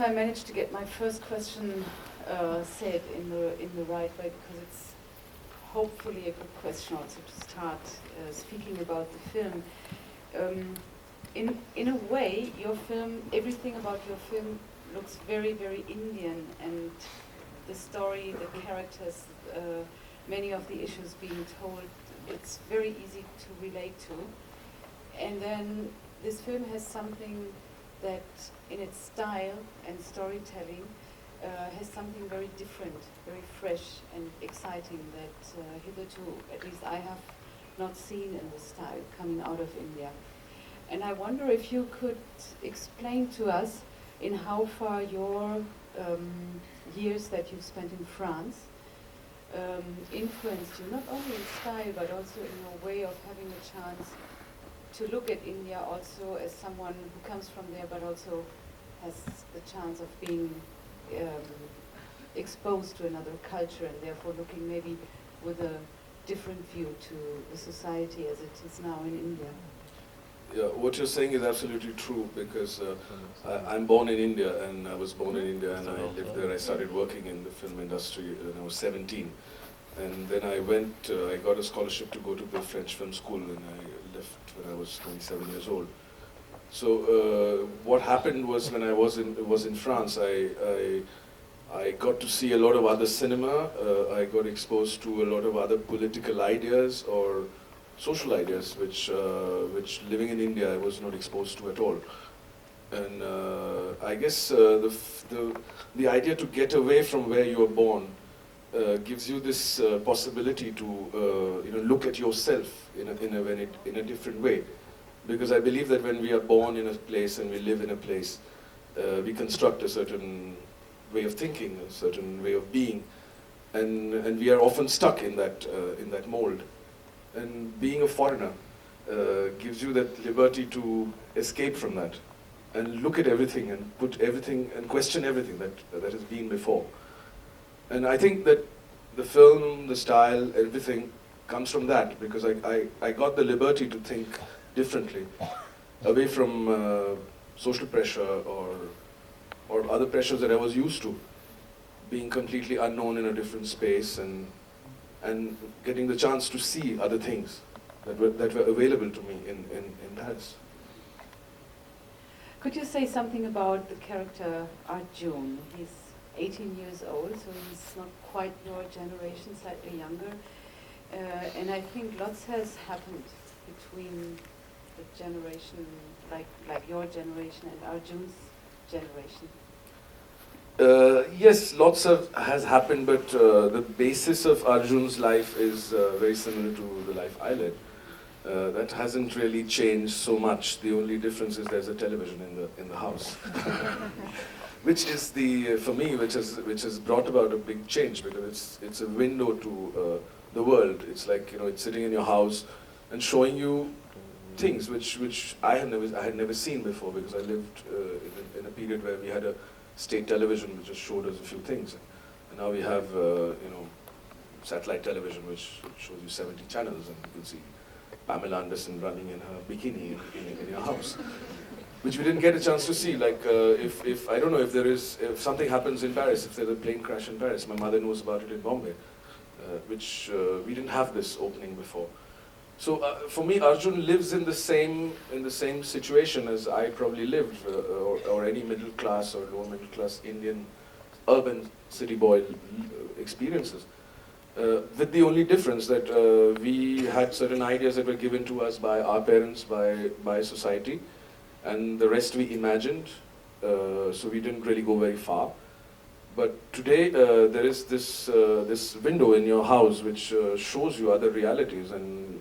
I managed to get my first question said in the right way, because it's hopefully a good question also to start speaking about the film. In a way, your film, everything about your film looks very, very Indian, and the story, the characters, many of the issues being told, it's very easy to relate to. And then this film has something that, in its style and storytelling, has something very different, very fresh and exciting that hitherto, at least I have not seen in this style coming out of India. And I wonder if you could explain to us in how far your years that you've spent in France influenced you, not only in style, but also in your way of having a chance to look at India also as someone who comes from there, but also has the chance of being exposed to another culture, and therefore looking maybe with a different view to the society as it is now in India. Yeah, what you're saying is absolutely true, because I'm born in India, and I was born in India, and I lived there. I started working in the film industry when I was 17, and then I went, I got a scholarship to go to the French film school, and I left when I was 27 years old. So what happened was, when I was in France, I got to see a lot of other cinema. I got exposed to a lot of other political ideas or social ideas, which living in India I was not exposed to at all. And I guess the idea to get away from where you were born gives you this possibility to look at yourself in a different way. Because I believe that when we are born in a place and we live in a place, we construct a certain way of thinking, a certain way of being, and we are often stuck in that mold. And being a foreigner gives you that liberty to escape from that and look at everything and put everything and question everything that has been before. And I think that the film, the style, everything comes from that, because I got the liberty to think differently, away from social pressure or other pressures that I was used to, being completely unknown in a different space and getting the chance to see other things that were available to me in Paris. Could you say something about the character Arjun? He's 18 years old, so he's not quite your generation, slightly younger. And I think lots has happened between the generation, like your generation and Arjun's generation. Yes, lots has happened, but the basis of Arjun's life is very similar to the life I led. That hasn't really changed so much. The only difference is there's a television in the house, which is for me, which has brought about a big change, because it's a window to the world. It's like, it's sitting in your house and showing you things which I had never seen before, because I lived in a period where we had a state television which just showed us a few things, and now we have satellite television which shows you 70 channels, and you can see Pamela Anderson running in her bikini in your house, which we didn't get a chance to see. Like if I don't know if something happens in Paris, if there's a plane crash in Paris, my mother knows about it in Bombay, which we didn't have this opening before. So for me, Arjun lives in the same situation as I probably lived, or any middle class or lower middle class Indian urban city boy experiences. With the only difference that we had certain ideas that were given to us by our parents, by society, and the rest we imagined. So we didn't really go very far. But today there is this window in your house which shows you other realities, and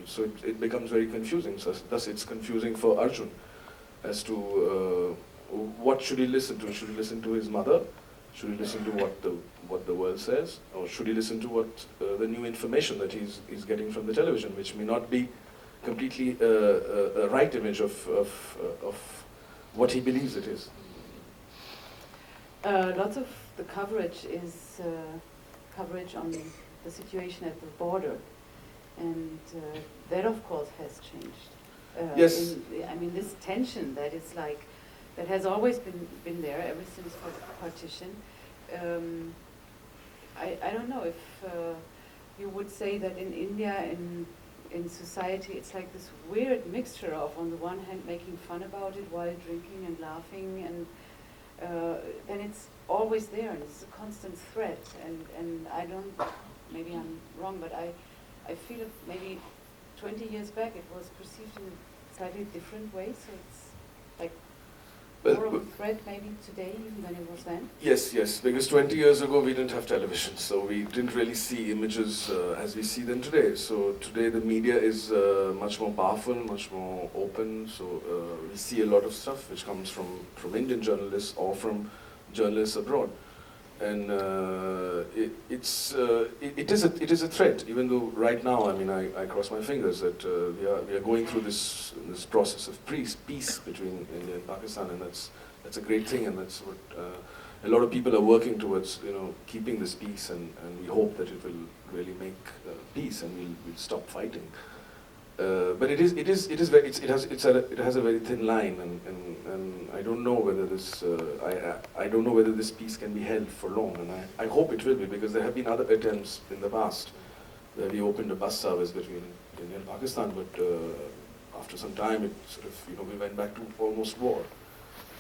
so it becomes very confusing. So thus it's confusing for Arjun as to what should he listen to. Should he listen to his mother? Should he listen to what the world says, or should he listen to what the new information that he's getting from the television, which may not be completely a right image of what he believes it is. Lots of the coverage is coverage on the situation at the border, and that of course has changed. Yes. I mean, this tension that is like that has always been there ever since partition. I don't know if you would say that in India, in society, it's like this weird mixture of, on the one hand, making fun about it while drinking and laughing, and then it's always there, and it's a constant threat. And I don't, maybe I'm wrong, but I feel it maybe 20 years back it was perceived in a slightly different way, so it's like more of a threat maybe today even than it was then? Yes, because 20 years ago we didn't have television, so we didn't really see images as we see them today. So today the media is much more powerful, much more open, so we see a lot of stuff which comes from Indian journalists or from journalists abroad. And it is a threat, even though right now, I mean, I cross my fingers that we are going through this process of peace between India and Pakistan, and that's a great thing, and that's what a lot of people are working towards, keeping this peace, and we hope that it will really make peace, and we'll stop fighting. But it has a very thin line, and I don't know whether this I don't know whether this peace can be held for long, and I hope it will be, because there have been other attempts in the past where we opened a bus service between India and Pakistan, but after some time it sort of we went back to almost war,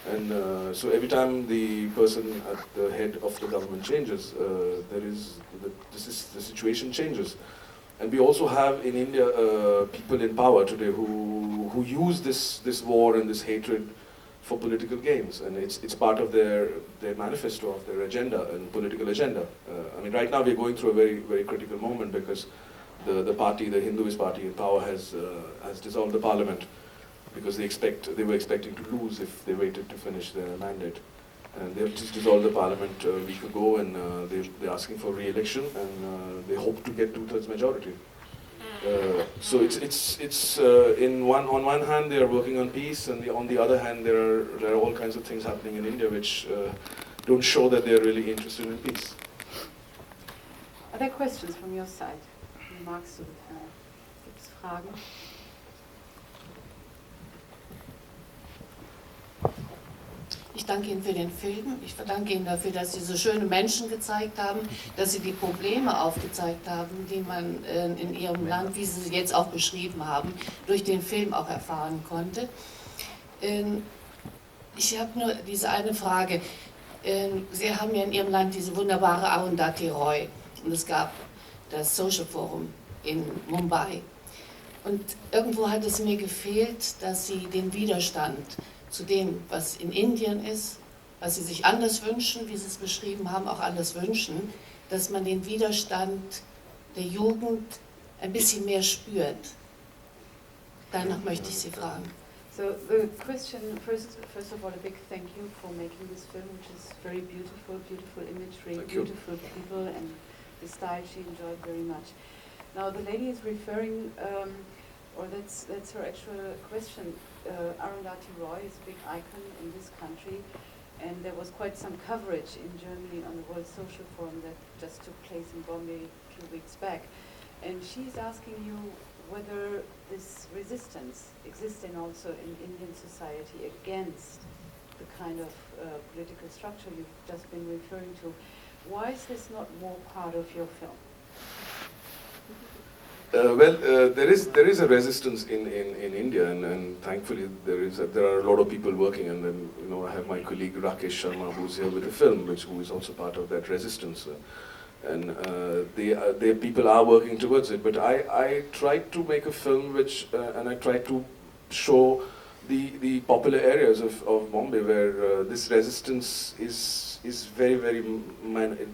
and so every time the person at the head of the government changes, the situation changes. And we also have in India people in power today who use this war and this hatred for political gains, and it's part of their manifesto, of their agenda and political agenda. I mean, right now we're going through a very, very critical moment, because the party, the Hinduist party in power, has dissolved the parliament, because they were expecting to lose if they waited to finish their mandate. And they've just dissolved the parliament a week ago, and they're asking for re-election, and they hope to get 2/3 majority. So it's on one hand they are working on peace, and on the other hand there are all kinds of things happening in India which don't show that they are really interested in peace. Are there questions from your side? Magst du? Gibt es Fragen? Ich danke Ihnen für den Film. Ich verdanke Ihnen dafür, dass Sie so schöne Menschen gezeigt haben, dass Sie die Probleme aufgezeigt haben, die man in Ihrem Land, wie Sie sie jetzt auch beschrieben haben, durch den Film auch erfahren konnte. Ich habe nur diese eine Frage. Sie haben ja in Ihrem Land diese wunderbare Arundhati Roy, und es gab das Social Forum in Mumbai. Und irgendwo hat es mir gefehlt, dass Sie den Widerstand zu dem, was in Indien ist, was sie sich anders wünschen, wie Sie es beschrieben haben, auch anders wünschen, dass man den Widerstand der Jugend ein bisschen mehr spürt. Danach möchte ich Sie fragen. So the question, first of all, a big thank you for making this film, which is very beautiful, beautiful imagery, beautiful people, and the style she enjoyed very much. Now the lady is referring, or that's her actual question. Arundhati Roy is a big icon in this country, and there was quite some coverage in Germany on the World Social Forum that just took place in Bombay a few weeks back. And she's asking you whether this resistance exists also in Indian society against the kind of political structure you've just been referring to. Why is this not more part of your film? There is a resistance in India, and thankfully there are a lot of people working, and then I have my colleague Rakesh Sharma, who's here with the film, who is also part of that resistance, and people are working towards it. But I tried to make a film and I tried to show the popular areas of Bombay where this resistance is very, very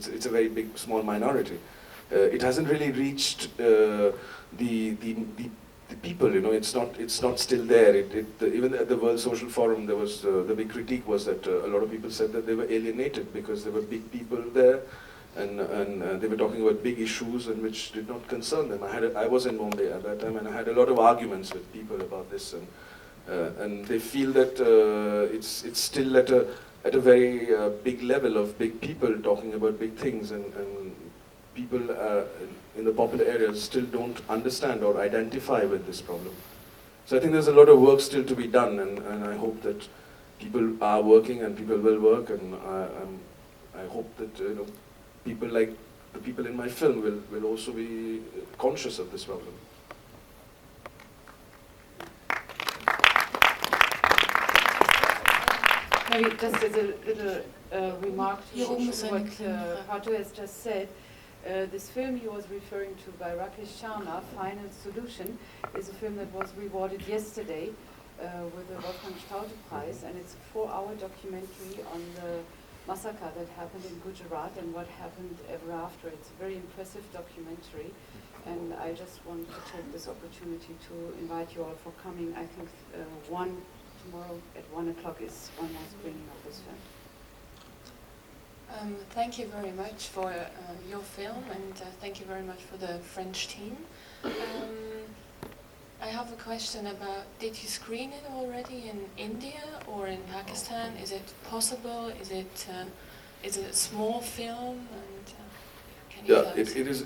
it's a very big small minority. It hasn't really reached the people. It's not still there. Even at the World Social Forum, there was the big critique was that a lot of people said that they were alienated because there were big people there, and they were talking about big issues and which did not concern them. I was in Mumbai at that time, and I had a lot of arguments with people about this, and they feel that it's still at a very big level of big people talking about big things, and people in the popular areas still don't understand or identify with this problem. So I think there's a lot of work still to be done, and I hope that people are working and people will work, and I hope that people like the people in my film will also be conscious of this problem. Maybe just as a little remark to what Partho has just said, this film he was referring to by Rakesh Sharma, Final Solution, is a film that was rewarded yesterday with the Wolfgang Staudte Prize, and it's a 4-hour documentary on the massacre that happened in Gujarat and what happened ever after. It's a very impressive documentary, and I just want to take this opportunity to invite you all for coming. I think tomorrow at 1 o'clock is one more screening of this film. Thank you very much for your film, and thank you very much for the French team. I have a question about, did you screen it already in India or in Pakistan? Is it possible? Is it a small film? And can you tell us?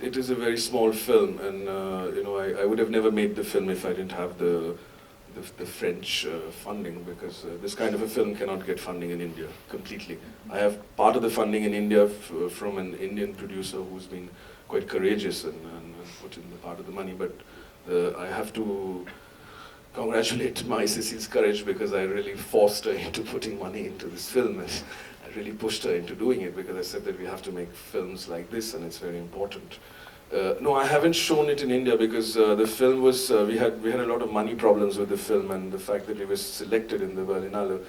It is a very small film, and I would have never made the film if I didn't have the French funding, because this kind of a film cannot get funding in India completely. I have part of the funding in India from an Indian producer who's been quite courageous and put in the part of the money, but I have to congratulate my Cecile's courage, because I really forced her into putting money into this film, and I really pushed her into doing it, because I said that we have to make films like this and it's very important. No, I haven't shown it in India because the film was, we had a lot of money problems with the film, and the fact that it was selected in the Berlinale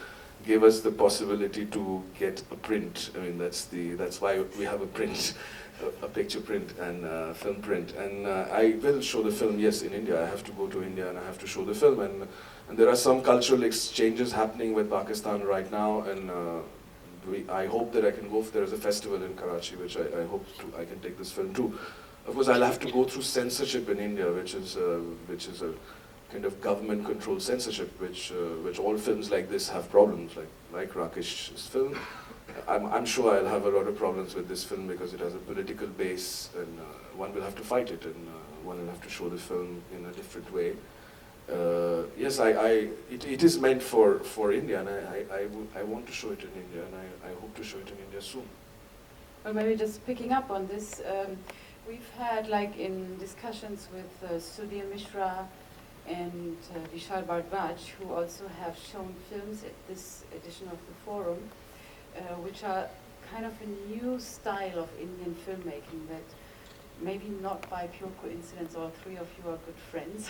gave us the possibility to get a print. I mean, that's why we have a print, a picture print and film print. And I will show the film, yes, in India. I have to go to India and I have to show the film. And there are some cultural exchanges happening with Pakistan right now, and I hope that I can go. There is a festival in Karachi, which I hope I can take this film to. Of course, I'll have to go through censorship in India, which is a kind of government-controlled censorship, which all films like this have problems, like Rakesh's film. I'm sure I'll have a lot of problems with this film because it has a political base, and one will have to fight it, and one will have to show the film in a different way. Yes, it is meant for India, and I want to show it in India, and I hope to show it in India soon. Well, maybe just picking up on this. We've had, like, in discussions with Sudhir Mishra and Vishal Bhardwaj, who also have shown films at this edition of the forum, which are kind of a new style of Indian filmmaking that maybe not by pure coincidence all three of you are good friends,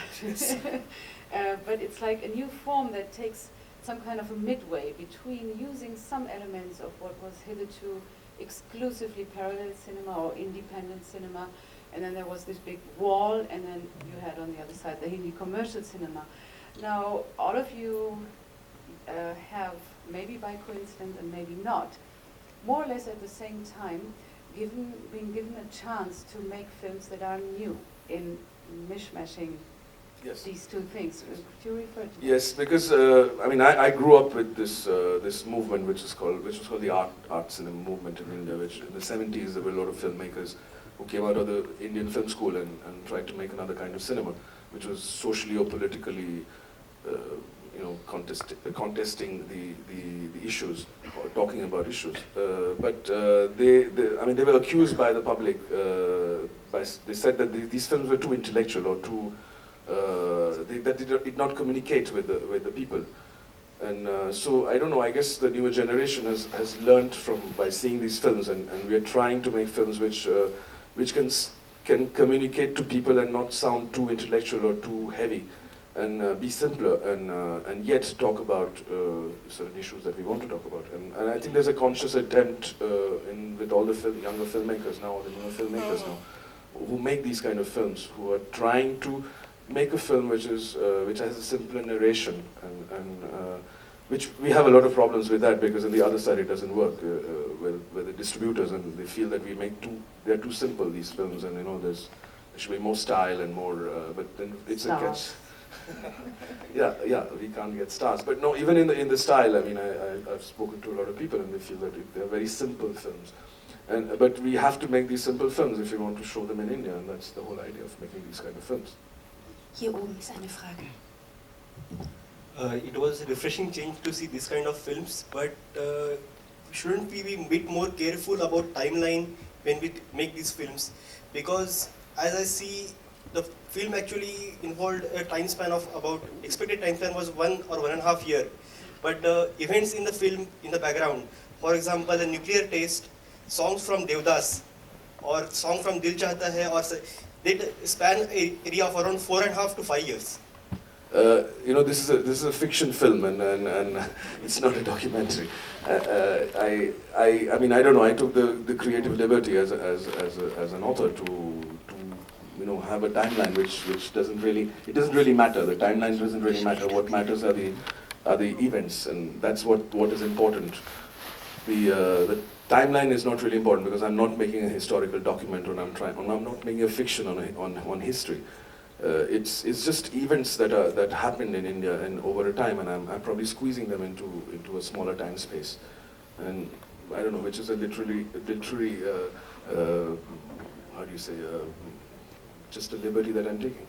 but it's like a new form that takes some kind of a midway between using some elements of what was hitherto exclusively parallel cinema or independent cinema, and then there was this big wall, and then you had on the other side the Hindi commercial cinema. Now, all of you have, maybe by coincidence and maybe not, more or less at the same time, been given a chance to make films that are new in mishmashing these two things. Could you refer to that? Yes, because I mean, I grew up with this movement, which was called the art cinema movement in India. Which in the 70s there were a lot of filmmakers who came out of the Indian film school and tried to make another kind of cinema, which was socially or politically, contesting the issues or talking about issues. But they were accused by the public. They said that these films were too intellectual or too. That did not communicate with the people, and so I don't know. I guess the newer generation has learned by seeing these films, and we are trying to make films which can communicate to people and not sound too intellectual or too heavy, and be simpler and yet talk about certain issues that we want to talk about. And I think there's a conscious attempt with all the younger filmmakers now, the newer filmmakers now, who make these kind of films, who are trying to make a film which has a simpler narration, and which we have a lot of problems with that, because on the other side it doesn't work with the distributors, and they feel that they're too simple, these films, and there should be more style and more, but then it's a catch. yeah, we can't get stars, but no, even in the style. I mean, I've spoken to a lot of people, and they feel that they're very simple films, but we have to make these simple films if we want to show them in India, and that's the whole idea of making these kind of films. Hier oben ist eine Frage. it was a refreshing change to see this kind of films, but shouldn't we be a bit more careful about timeline when we make these films? Because as I see, the film actually involved a time span of about, expected time span was 1 or 1.5 years. But the events in the film, in the background, for example, a nuclear test, songs from Devdas, or song from Dil Chahta Hai, or they span an area of around 4.5 to 5 years. You know, this is a fiction film, and it's not a documentary. I mean, I don't know. I took the creative liberty as an author to you know, have a timeline which doesn't really matter. The timeline doesn't really matter. What matters are the events, and that's what is important. The timeline is not really important because I'm not making a historical document, or I'm not making a fiction on history. It's just events that happened in India and over a time, and I'm probably squeezing them into a smaller time space, and I don't know, which is a literary how do you say, just a liberty that I'm taking.